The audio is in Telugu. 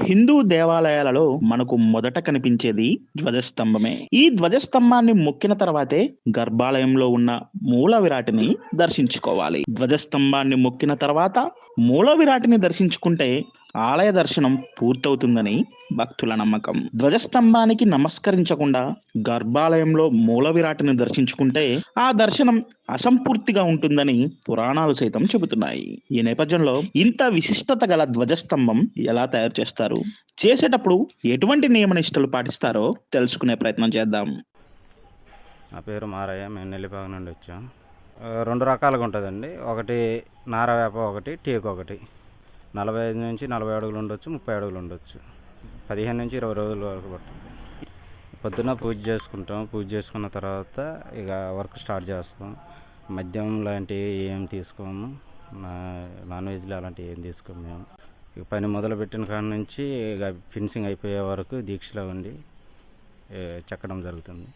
హిందూ దేవాలయాలలో మనకు మొదట కనిపించేది ధ్వజస్తంభమే. ఈ ధ్వజస్తంభాన్ని మొక్కిన తర్వాతే గర్భాలయంలో ఉన్న మూల విరాటిని దర్శించుకోవాలి. ధ్వజస్తంభాన్ని మొక్కిన తర్వాత మూల విరాటిని దర్శించుకుంటే ఆలయ దర్శనం పూర్తవుతుందని భక్తుల నమ్మకం. ధ్వజస్తంభానికి నమస్కరించకుండా గర్భాలయంలో మూల విరాటిని దర్శించుకుంటే ఆ దర్శనం అసంపూర్తిగా ఉంటుందని పురాణాలు సైతం చెబుతున్నాయి. ఈ నేపథ్యంలో ఇంత విశిష్టత గల ధ్వజస్తంభం ఎలా తయారు చేస్తారు, చేసేటప్పుడు ఎటువంటి నియమ నిష్టలు పాటిస్తారో తెలుసుకునే ప్రయత్నం చేద్దాం. నా పేరు మారయ్య. మేము నెల్లిపాక నుండి వచ్చాం. 2 రకాలుగా ఉంటుందండి. ఒకటి నారవేప, ఒకటి టేకు. ఒకటి 45 నుంచి 40 అడుగులు ఉండొచ్చు, 30 అడుగులు ఉండొచ్చు. 15 నుంచి 20 రోజుల వరకు పడుతుంది. పొద్దున్న పూజ చేసుకుంటాం. పూజ చేసుకున్న తర్వాత ఇక వర్క్ స్టార్ట్ చేస్తాం. మద్యం లాంటివి ఏం తీసుకోము, నాన్ వెజ్లు అలాంటివి ఏం తీసుకోము మేము. ఇక పని మొదలుపెట్టిన కాడ నుంచి ఇక ఫినిషింగ్ అయిపోయే వరకు దీక్షలో ఉండి చెక్కడం జరుగుతుంది.